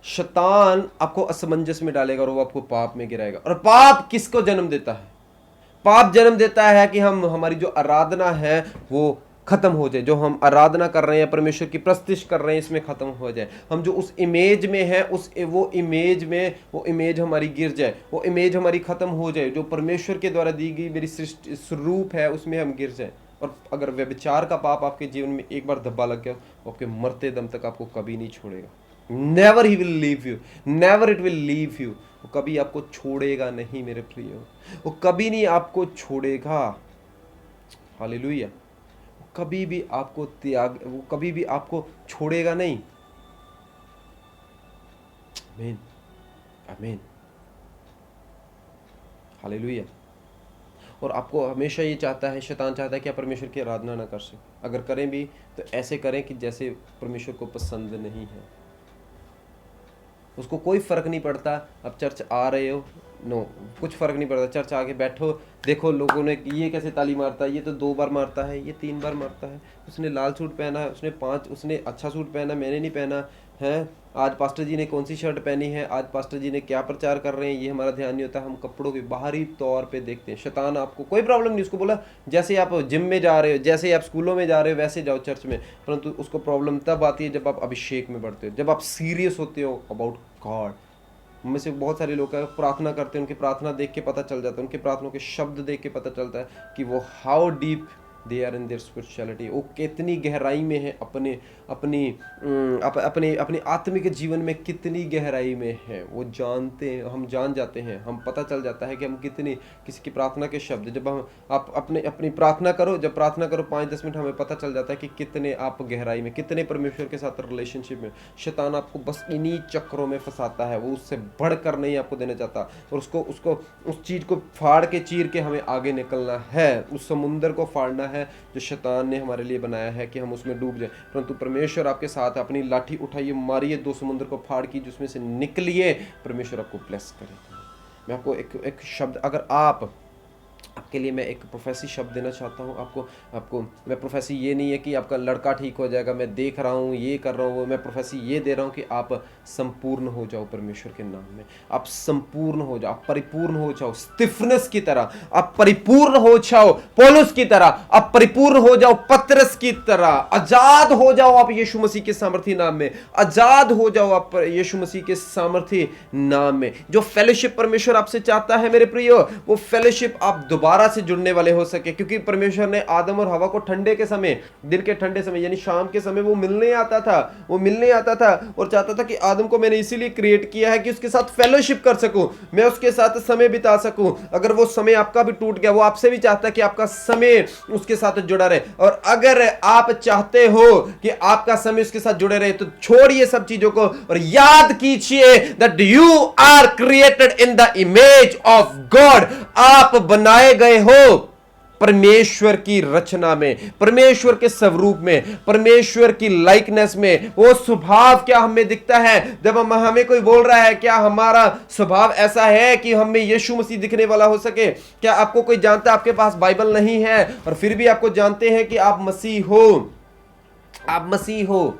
शैतान आपको असमंजस में डालेगा और वो आपको पाप में गिराएगा। और पाप किसको जन्म देता है? पाप जन्म देता है कि हमारी जो आराधना है वो खत्म हो जाए, जो हम आराधना कर रहे हैं, परमेश्वर की प्रस्तिश कर रहे हैं, इसमें खत्म हो जाए। हम जो उस इमेज में है, वो इमेज हमारी गिर जाए, वो इमेज हमारी खत्म हो जाए, जो परमेश्वर के द्वारा दी गई मेरी सृष्टि स्वरूप है उसमें हम गिर जाए। और अगर व्यभिचार का पाप आपके जीवन में एक बार धब्बा लग गया, वो आपके मरते दम तक आपको कभी नहीं छोड़ेगा। Never he will leave you, never it will leave you. वो कभी आपको छोड़ेगा नहीं मेरे प्रियो, वो कभी नहीं आपको छोड़ेगा। हालेलुया। कभी भी आपको त्याग, वो कभी भी आपको छोड़ेगा नहीं। आमीन, आमीन, हालेलुया। और आपको हमेशा ये चाहता है, शैतान चाहता है कि आप परमेश्वर की आराधना ना कर सकें। अगर करें भी तो ऐसे करें कि जैसे परमेश्वर को पसंद नहीं है। उसको कोई फर्क नहीं पड़ता आप चर्च आ रहे हो, नो, कुछ फर्क नहीं पड़ता। चर्च आके बैठो, देखो लोगों ने ये कैसे ताली मारता है, ये तो 2 बार मारता है, ये 3 बार मारता है, उसने लाल सूट पहना है, उसने अच्छा सूट पहना, मैंने नहीं पहना है। आज पास्टर जी ने कौन सी शर्ट पहनी है, आज पास्टर जी ने क्या प्रचार कर रहे हैं, ये हमारा ध्यान नहीं होता। हम कपड़ों के बाहरी तौर पे देखते हैं। शैतान आपको कोई प्रॉब्लम नहीं, उसको बोला जैसे आप जिम में जा रहे हो, जैसे आप स्कूलों में जा रहे हो वैसे जाओ चर्च में। परंतु उसको प्रॉब्लम तब आती है जब आप अभिषेक में बढ़ते हो, जब आप सीरियस होते हो अबाउट गॉड। उनमें से बहुत सारे लोग प्रार्थना करते हैं, उनकी प्रार्थना देख के पता चल जाता है, उनके प्रार्थना के शब्द देख के पता चलता है कि वो how deep they are in their spirituality, वो कितनी गहराई में है, अपने आत्मिक जीवन में कितनी गहराई में है। वो जानते हैं, हम जान जाते हैं, हम पता चल जाता है कि हम कितनी, किसी की प्रार्थना के शब्द जब हम आप अपनी प्रार्थना करो, जब प्रार्थना करो 5-10 मिनट, हमें पता चल जाता है कि कितने आप गहराई में, कितने परमेश्वर के साथ रिलेशनशिप में। शैतान आपको बस इन्हीं चक्रों में फंसाता है, वो उससे बढ़कर नहीं आपको देना चाहता। और उसको उस चीज़ को फाड़ के चीर के हमें आगे निकलना है, उस समुंदर को फाड़ना है जो शैतान ने हमारे लिए बनाया है कि हम उसमें डूब जाए। परंतु परमेश्वर आपके साथ, अपनी लाठी उठाइए, मारिए 2 समुद्र को फाड़ की, जिसमें से निकलिए, परमेश्वर आपको ब्लेस करेगा। मैं आपको एक शब्द, अगर आपके लिए मैं एक प्रोफेसी शब्द देना चाहता हूँ आपको मैं प्रोफेसी ये नहीं है कि आपका लड़का ठीक हो जाएगा, मैं देख रहा हूँ, ये कर रहा हूँ। मैं प्रोफेसी ये दे रहा हूँ कि आप संपूर्ण हो जाओ परमेश्वर के नाम में। आप संपूर्ण हो जाओ, आप परिपूर्ण हो जाओ, स्टिफनेस की तरह आप परिपूर्ण हो जाओ, पौलुस की तरह आप परिपूर्ण हो जाओ, पतरस की तरह आजाद हो जाओ आप यीशु मसीह के सामर्थी नाम में, आजाद हो जाओ आप यीशु मसीह के सामर्थी नाम में। जो फेलोशिप परमेश्वर आपसे चाहता है मेरे प्रियो, वो फेलोशिप आप दोबारा से जुड़ने वाले हो सके। क्योंकि परमेश्वर ने आदम और हवा को ठंडे के समय, दिन के ठंडे समय यानी शाम के समय वो मिलने आता था और चाहता था कि आदम को मैंने इसीलिए क्रिएट किया है कि उसके साथ फेलोशिप कर सकूं, मैं उसके साथ समय बिता सकूं। अगर वो समय आपका भी टूट गया, वो आपसे भी चाहता है कि आपका समय उसके साथ जुड़ा रहे। और अगर आप चाहते हो कि आपका समय उसके साथ जुड़े रहे, तो छोड़िए सब चीजों को और याद कीजिए that you are created in the image of God. आप बनाए गए हो परमेश्वर की रचना में, परमेश्वर के स्वरूप में, परमेश्वर की लाइकनेस में। वो स्वभाव क्या हमें दिखता है जब हमें कोई बोल रहा है, क्या हमारा स्वभाव ऐसा है कि हमें यीशु मसीह दिखने वाला हो सके? क्या आपको कोई जानता है आपके पास बाइबल नहीं है और फिर भी आपको जानते हैं कि आप मसीह हो, आप मसीह हो?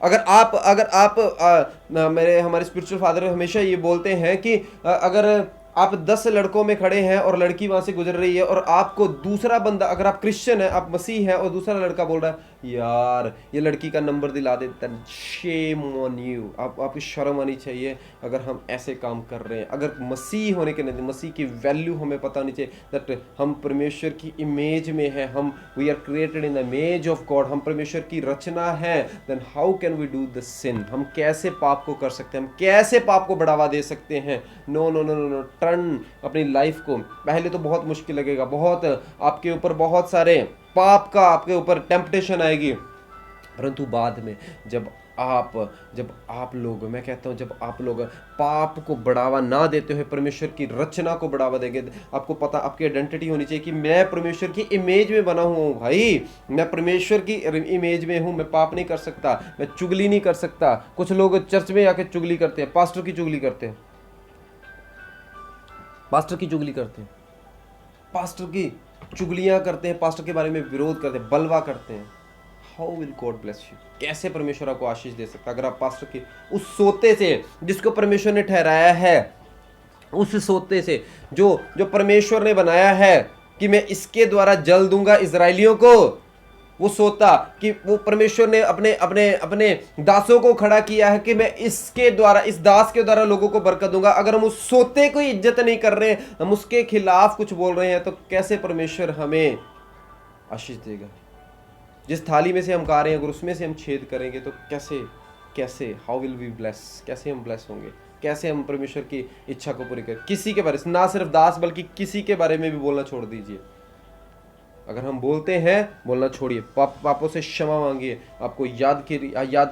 अगर आप हमारे स्पिरिचुअल फादर हमेशा ये बोलते हैं कि अगर आप 10 लड़कों में खड़े हैं और लड़की वहां से गुजर रही है और आपको दूसरा बंदा, अगर आप क्रिश्चियन है, आप मसीह है, और दूसरा लड़का बोल रहा है यार ये लड़की का नंबर दिला देता, शेम ऑन यू, आपकी शर्म आनी चाहिए अगर हम ऐसे काम कर रहे हैं। अगर मसीह होने के नहीं, मसीह की वैल्यू हमें पता नहीं चाहिए दैट हम परमेश्वर की इमेज में है, हम we are created in the image of God, हम परमेश्वर की रचना है। Then how can we do the sin? हम कैसे पाप को कर सकते हैं? हम कैसे पाप को बढ़ावा दे सकते हैं? No no no no no. Turn अपनी लाइफ को, पहले तो बहुत मुश्किल लगेगा, बहुत आपके ऊपर बहुत सारे पाप का आपके ऊपर टेम्पटेशन आएगी, परंतु बाद में जब आप लोग, मैं कहता हूं, जब आप लोग पाप को बढ़ावा ना देते हुए परमेश्वर की रचना को बढ़ावा देंगे, आपको पता, आपकी आइडेंटिटी होनी चाहिए कि मैं परमेश्वर की इमेज में बना हुआ हूं भाई, मैं परमेश्वर की इमेज में हूं, मैं पाप नहीं कर सकता, मैं चुगली नहीं कर सकता। कुछ लोग चर्च में आके चुगली करते हैं, पास्टर की चुगली करते हैं, पास्टर की चुगली करते हैं, पास्टर की चुगलियां करते हैं, पास्टर के बारे में विरोध करते हैं, बलवा करते हैं। How will God bless you? कैसे परमेश्वर आपको आशीष दे सकता अगर आप पास्टर के उस सोते से जिसको परमेश्वर ने ठहराया है, उस सोते से जो परमेश्वर ने बनाया है कि मैं इसके द्वारा जल दूंगा इजरायलियों को, वो सोता कि वो परमेश्वर ने अपने दासों को खड़ा किया है कि मैं इसके द्वारा, इस दास के द्वारा लोगों को बरकत दूंगा। अगर हम उस सोते को इज्जत नहीं कर रहे, हम उसके खिलाफ कुछ बोल रहे हैं, तो कैसे परमेश्वर हमें आशीष देगा? जिस थाली में से हम खा रहे हैं, अगर उसमें से हम छेद करेंगे तो कैसे हाउ विल वी ब्लेस? कैसे हम ब्लेस होंगे? कैसे हम परमेश्वर की इच्छा को पूरी करें? किसी के बारे में, ना सिर्फ दास बल्कि किसी के बारे में भी बोलना छोड़ दीजिए। अगर हम बोलते हैं, बोलना छोड़िए, पापों से क्षमा मांगिए। आपको याद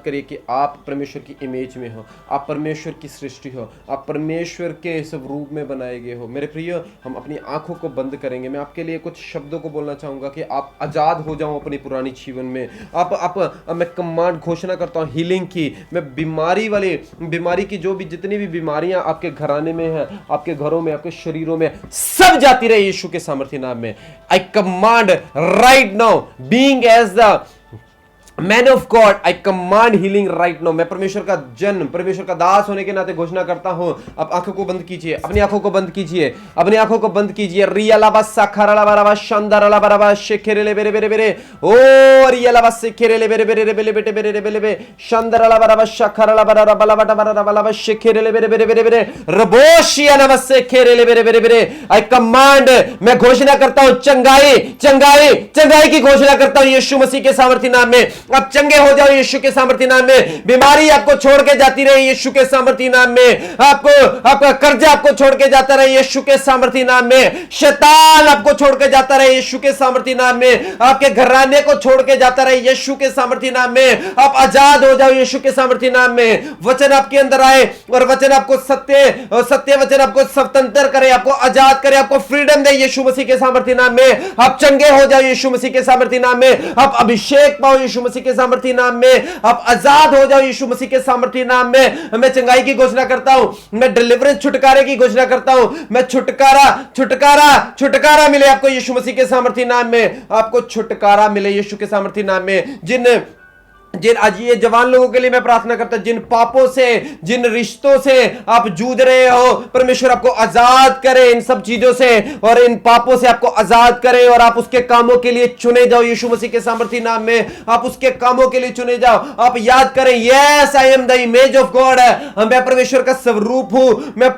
करिए कि आप परमेश्वर की इमेज में हो, आप परमेश्वर की सृष्टि हो, आप परमेश्वर के स्वरूप में बनाए गए हो। मेरे प्रिय, हम अपनी आंखों को बंद करेंगे। मैं आपके लिए कुछ शब्दों को बोलना चाहूँगा कि आप आज़ाद हो जाओ अपनी पुरानी जीवन में। मैं कमांड घोषणा करता हूँ हीलिंग की। मैं बीमारी की जो भी जितनी भी बीमारियां आपके घराने में है, आपके घरों में, आपके शरीरों में, सब जाती रहे यीशु के सामर्थ्य नाम में। आई command right now, being as the man of God, I command healing right now. मैं परमेश्वर का जन, परमेश्वर का दास होने के नाते घोषणा करता हूं। अब आंखों को बंद कीजिए, अपनी आंखों को बंद कीजिए, अपनी आंखों को बंद कीजिए। रियलाबा साखराला बराबा शानदारला बराबा शेखेरेले बेरे बेरे बेरे ओ रियलाबा शेखेरेले बेरे बेरे रे बेले बेटे बेरे रे बेले बे शानदारला बराबा शाखराला बराबा बलाबटा बराबा बलाबा शेखेरेले बेरे बेरे बेरे बेरे रबोशिया नमः शेखेरेले बेरे बेरे बेरे। आई कमांड, मैं घोषणा करता हूं चंगाई, चंगाई, चंगाई की घोषणा करता हूं यीशु मसीह के सामर्थ्य नाम में। आप चंगे हो जाओ यीशु के सामर्थ्य नाम में। बीमारी आपको छोड़ के जाती रहे यीशु के सामर्थ्य नाम में। आपका कर्जा आपको छोड़ के जाता रहे यीशु के सामर्थ्य नाम में। शैतान आपको छोड़ के जाता रहे यीशु के सामर्थ्य नाम में। आपके घराने को छोड़ के जाता रहे यीशु के सामर्थ्य नाम में। आप आजाद हो जाओ यीशु के सामर्थ्य नाम में। वचन आपके अंदर आए और वचन आपको सत्य वचन आपको स्वतंत्र करे, आपको आजाद करे, आपको फ्रीडम दे यीशु मसीह के सामर्थ्य नाम में। आप चंगे हो जाओ यीशु मसीह के सामर्थ्य नाम में। आप अभिषेक पाओ यीशु मसीह के सामर्थ्य नाम में। आप आजाद हो जाओ यीशु मसीह के सामर्थ्य नाम में। मैं चंगाई की घोषणा करता हूं, मैं डिलीवरेंस, छुटकारे की घोषणा करता हूं। मैं छुटकारा मिले आपको यीशु मसीह के सामर्थ्य नाम में। आपको छुटकारा मिले यीशु के सामर्थ्य नाम में। जिन आज ये जवान लोगों के लिए मैं प्रार्थना करता हूं, जिन पापों से, जिन रिश्तों से आप जूझ रहे हो, परमेश्वर आपको आजाद करे इन सब चीजों से, और इन पापों से आपको आजाद करे, और आप उसके कामों के लिए चुने जाओ यीशु मसीह के सामर्थ्य नाम में। आप उसके कामों के लिए चुने जाओ। आप याद करें, yes I am the image of God. मैं परमेश्वर का स्वरूप हूं, मैं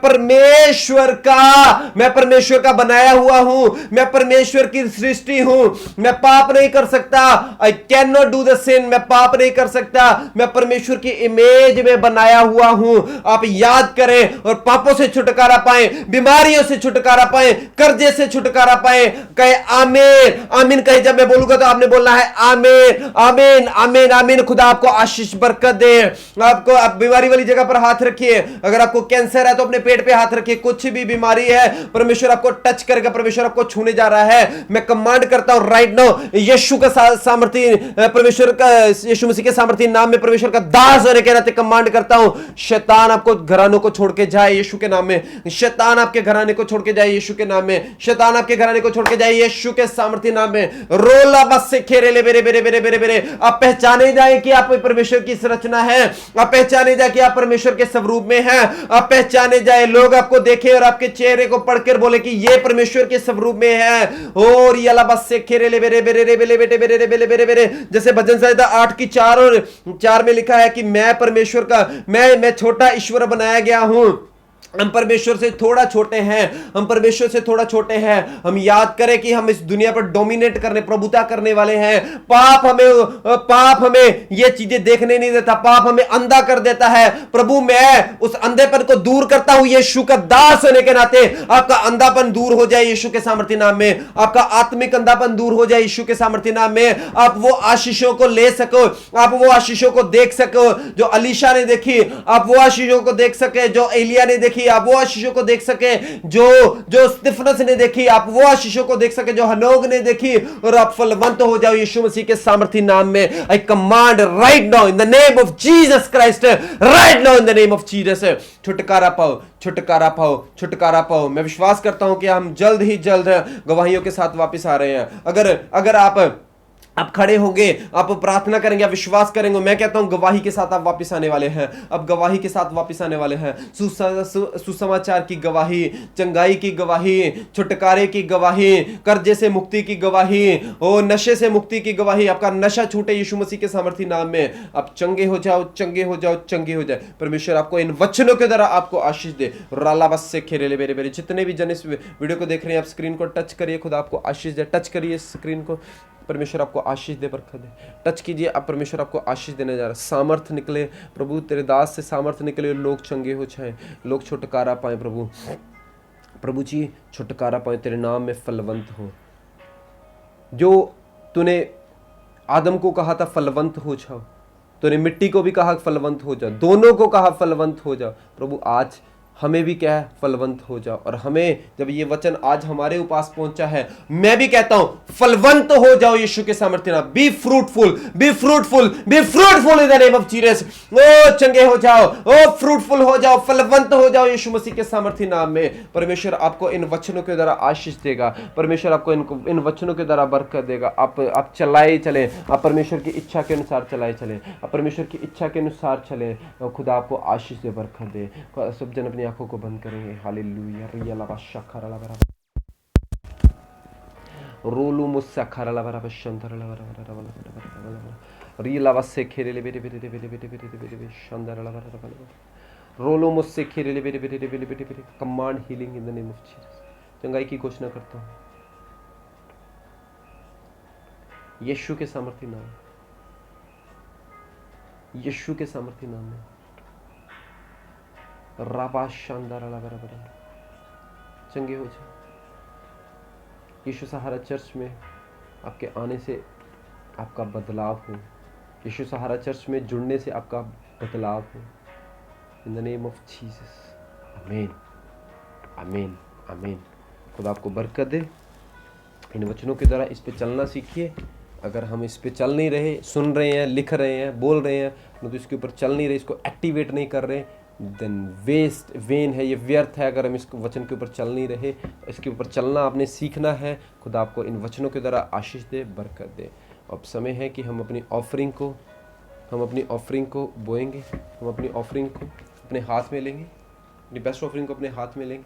परमेश्वर का बनाया हुआ हूं, मैं परमेश्वर की सृष्टि हूं। मैं पाप नहीं कर सकता। I can not do the sin. मैं पाप नहीं कर सकता। मैं परमेश्वर की इमेज में बनाया हुआ हूं। आप याद करें और पापों से छुटकारा पाएं, बीमारियों से छुटकारा पाएं, कर्जे से छुटकारा पाएं। कहे आमीन, आमीन कहे। जब मैं बोलूंगा तो आपने बोलना है आमीन, आमीन, आमीन, आमीन। खुदा आपको आशीष बरकत दे। आप बीमारी वाली जगह पर हाथ रखिए। अगर आपको कैंसर है तो अपने पेट पे हाथ रखिए। कुछ भी बीमारी है, परमेश्वर आपको टच करेगा, परमेश्वर आपको छूने जा रहा है। मैं कमांड करता हूं राइट नाउ, यीशु का सामर्थ्य, परमेश्वर का, यीशु मसीह के सामर्थ्य नाम में, परमेश्वर का दास होने के नाते कमांड करता हूं, शैतान आपको घरानों को छोड़ के जाए यीशु के नाम में। शैतान आपके घराने को छोड़ के जाए यीशु के नाम में। शैतान आपके घराने को छोड़ के जाए यीशु के सामर्थ्य नाम में। रोला बस से खेरे ले बेरे बेरे बेरे बेरे बेरे। आप पहचाने जाए कि आप परमेश्वर की संरचना है। आप पहचाने जाए कि आप परमेश्वर के स्वरूप में हैं। आप पहचाने जाए, लोग आपको देखे और आपके चेहरे को पढ़कर बोले कि ये परमेश्वर के स्वरूप में है। और ये बस से खेरे ले बेरे बेरे बेरे बेटे बेरे बेरे बेरे बेरे। जैसे भजन संहिता 8:4 में लिखा है कि मैं परमेश्वर का, मैं छोटा ईश्वर बनाया गया हूं। हम परमेश्वर से थोड़ा छोटे हैं, हम परमेश्वर से थोड़ा छोटे हैं। हम याद करें कि हम इस दुनिया पर डोमिनेट करने, प्रभुता करने वाले हैं। पाप हमें ये चीजें देखने नहीं देता, पाप हमें अंधा कर देता है। प्रभु मैं उस अंधेपन को दूर करता हूं, यीशु का दास होने के नाते। आपका अंधापन दूर हो जाए यीशु के सामर्थ्य नाम में, आपका आत्मिक अंधापन दूर हो जाए यीशु के सामर्थ्य नाम में। आप वो आशीषों को ले सको, आप वो आशीषों को देख सको जो अलीशा ने देखी, आप वो आशीषों को देख सके जो एलिया ने देखी, आप वो आशीषों को देख सके जो स्तिफनस ने देखी, आप वो आशीषों को देख सके जो हनोक ने देखी, और आप फलवंत हो जाओ यीशु मसीह के सामर्थ्य नाम में। आई command right now in the name of Jesus Christ, right now in the name of Jesus, छुटकारा पाओ, छुटकारा पाओ, छुटकारा पाओ। मैं विश्वास करता हूं कि हम जल्द ही जल्द गवाहियों के साथ वापस आ रहे हैं। अगर आप खड़े होंगे, आप प्रार्थना करेंगे, आप विश्वास करेंगे, मैं कहता हूं गवाही के साथ आप वापस आने वाले हैं। अब गवाही के साथ वापस आने वाले हैं। सुसमाचार की गवाही, चंगाई की गवाही, छुटकारे की गवाही, कर्जे से मुक्ति की गवाही, ओ नशे से मुक्ति की गवाही। आपका नशा छूटे यीशु मसीह के सामर्थ्य नाम में। आप चंगे हो जाओ, चंगे हो जाओ, चंगे हो जाए। परमेश्वर आपको इन वचनों के द्वारा आपको आशीष दे। राला बस से खेरे मेरे जितने भी जन इस वीडियो को देख रहे हैं, आप स्क्रीन को टच करिए, खुदा आपको आशीष दे। टच करिए स्क्रीन को, परमेश्वर आपको आशीष दे, बरकत दे। टच कीजिए, अब परमेश्वर आपको आशीष देने जा रहा है। सामर्थ निकले प्रभु, तेरे दास से सामर्थ निकले, लोग चंगे हो जाए, लोग छुटकारा पाए। प्रभु जी छुटकारा पाए, तेरे नाम में फलवंत हो। जो तूने आदम को कहा था फलवंत हो जाओ, तूने मिट्टी को भी कहा फलवंत हो जाओ, दोनों को कहा फलवंत हो जाओ। प्रभु आज हमें भी क्या है, फलवंत हो जाओ। और हमें जब ये वचन आज हमारे पास पहुंचा है, मैं भी कहता हूं फलवंत हो जाओ यीशु के सामर्थ्य नाम। Be fruitful, be fruitful, be fruitful in the name of Jesus. ओ चंगे हो जाओ, ओ फ्रूटफुल हो जाओ, फलवंत हो जाओ यीशु मसीह के सामर्थ्य नाम में। परमेश्वर आपको इन वचनों के द्वारा आशीष देगा, परमेश्वर आपको इन वचनों के द्वारा बरकत देगा। आप चलाए चले, आप परमेश्वर की इच्छा के अनुसार चलाए चले, आप परमेश्वर की इच्छा के अनुसार चले, खुदा आपको आशीष दे, बरकत दे। सब जन अपनी आंखों को बंद करेंगे। हालेलुया। रिया लाबा शखरा बरा रोलू मुस्सा खरा बरा शंतर बरा रिया लाबा से खेरे बेटे बेटे बेटे बेटे बेटे बेटे शंदर बरा रोलो मुझसे खेरे बेटे बेटे बेटे बेटे बेटे। Command healing in the name of Jesus. चंगाई की घोषणा करता हूं यीशु के सामर्थ्य नाम, यीशु के सामर्थ्य नाम में। राबा शानदार चंगे हो जाए। यीशु सहारा चर्च में आपके आने से आपका बदलाव हो, यीशु सहारा चर्च में जुड़ने से आपका बदलाव हो। इन द नेम ऑफ जीसस, आमीन, आमीन, आमीन। खुदा आपको बरकत दे। इन वचनों के द्वारा इस पे चलना सीखिए। अगर हम इस पे चल नहीं रहे, सुन रहे हैं, लिख रहे हैं, बोल रहे हैं, तो इसके ऊपर चल नहीं रहे, इसको एक्टिवेट नहीं कर रहे, देन वेन है, ये व्यर्थ है। अगर हम इस वचन के ऊपर चल नहीं रहे, इसके ऊपर चलना आपने सीखना है। खुदा आपको इन वचनों के द्वारा आशीष दे, बरकत दे। अब समय है कि हम अपनी ऑफरिंग को बोएंगे, हम अपनी ऑफरिंग को अपने हाथ में लेंगे, अपनी बेस्ट ऑफरिंग को अपने हाथ में लेंगे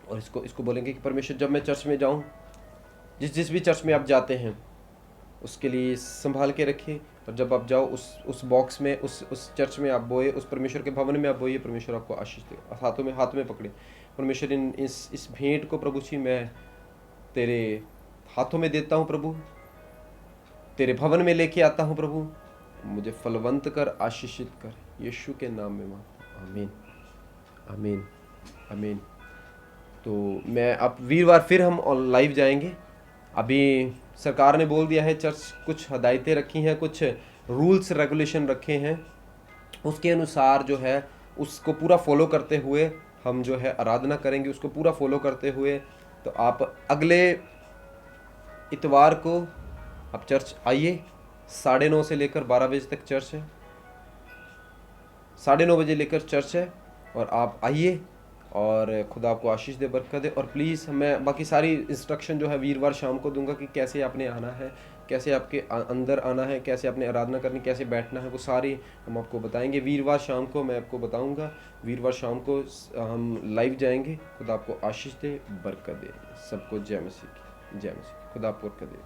और इसको बोलेंगे कि परमेश्वर जब मैं चर्च में जाऊं, जिस भी चर्च में आप जाते हैं उसके लिए संभाल के रखिए। और जब आप जाओ उस बॉक्स में, उस चर्च में आप बोए, उस परमेश्वर के भवन में आप बोइए, परमेश्वर आपको आशीष दे। हाथ में पकड़े परमेश्वर इस भेंट को प्रभु जी मैं तेरे हाथों में देता हूँ प्रभु, तेरे भवन में लेके आता हूँ प्रभु, मुझे फलवंत कर, आशीषित कर, यीशु के नाम में मांगता हूँ, आमीन, आमीन, आमीन। तो मैं अब वीरवार फिर हम लाइव जाएंगे। अभी सरकार ने बोल दिया है, चर्च कुछ हदायतें रखी हैं, कुछ रूल्स रेगुलेशन रखे हैं, उसके अनुसार जो है उसको पूरा फॉलो करते हुए हम जो है आराधना करेंगे, उसको पूरा फॉलो करते हुए। तो आप अगले इतवार को आप चर्च आइए, 9:30 से लेकर 12 बजे तक चर्च है, 9:30 बजे लेकर चर्च है, और आप आइए और खुदा आपको आशीष दे, बरकत दे। और प्लीज़ मैं बाकी सारी इंस्ट्रक्शन जो है वीरवार शाम को दूंगा कि कैसे आपने आना है, कैसे आपके अंदर आना है, कैसे आपने आराधना करनी, कैसे बैठना है, वो सारी हम आपको बताएंगे। वीरवार शाम को मैं आपको बताऊंगा, वीरवार शाम को हम लाइव जाएंगे। खुदा आपको आशीष दे, बरकत दे। सबको जय मसीह की, जय मसीह। खुदा आपको बरकत दे।